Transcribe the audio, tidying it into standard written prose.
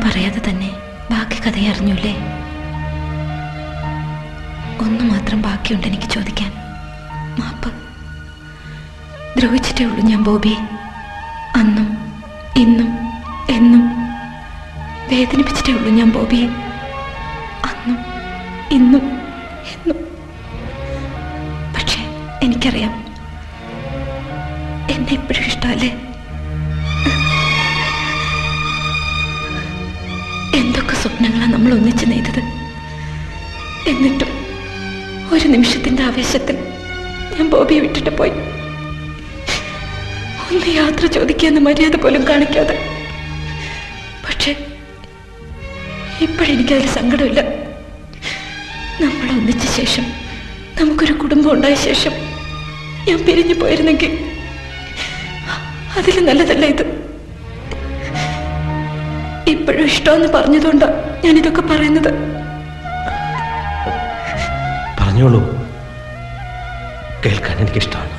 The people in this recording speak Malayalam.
പറയാതെ തന്നെ ബാക്കി കഥയെ അറിഞ്ഞൂല്ലേ? ഒന്നു മാത്രം ബാക്കിയുണ്ട് എനിക്ക് ചോദിക്കാൻ, മാപ്പ്. ദ്രോഹിച്ചിട്ടേ ഉള്ളൂ ഞാൻ ബോബിയെ. അന്നും ഇന്നും എന്നും വേദനിപ്പിച്ചിട്ടേ ഉള്ളൂ ഞാൻ ബോബിയെ. അന്നും ഇന്നും എന്നും. പക്ഷെ എനിക്കറിയാം, എന്നെ എപ്പോഴും ഇഷ്ടമല്ലേ? എന്തൊക്കെ സ്വപ്നങ്ങളാണ് നമ്മൾ ഒന്നിച്ച് നെയ്തത്. എന്നിട്ടും ഒരു നിമിഷത്തിന്റെ ആവേശത്തിൽ ഞാൻ ബോബിയെ വിട്ടിട്ട് പോയി. ഒന്ന് യാത്ര ചോദിക്കാന്ന് മര്യാദ പോലും കാണിക്കാതെ. പക്ഷെ ഇപ്പോഴെനിക്കതിൽ സങ്കടമില്ല. നമ്മൾ ഒന്നിച്ച ശേഷം, നമുക്കൊരു കുടുംബം ഉണ്ടായ ശേഷം ഞാൻ പിരിഞ്ഞു പോയിരുന്നെങ്കിൽ അതിൽ നല്ലതല്ല ഇത്. ഇപ്പോഴും ഇഷ്ടമെന്ന് പറഞ്ഞതുകൊണ്ടാണ് ഞാനിതൊക്കെ പറയുന്നത്. പറഞ്ഞോളൂ, കേൾക്കാൻ എനിക്കിഷ്ടമാണ്.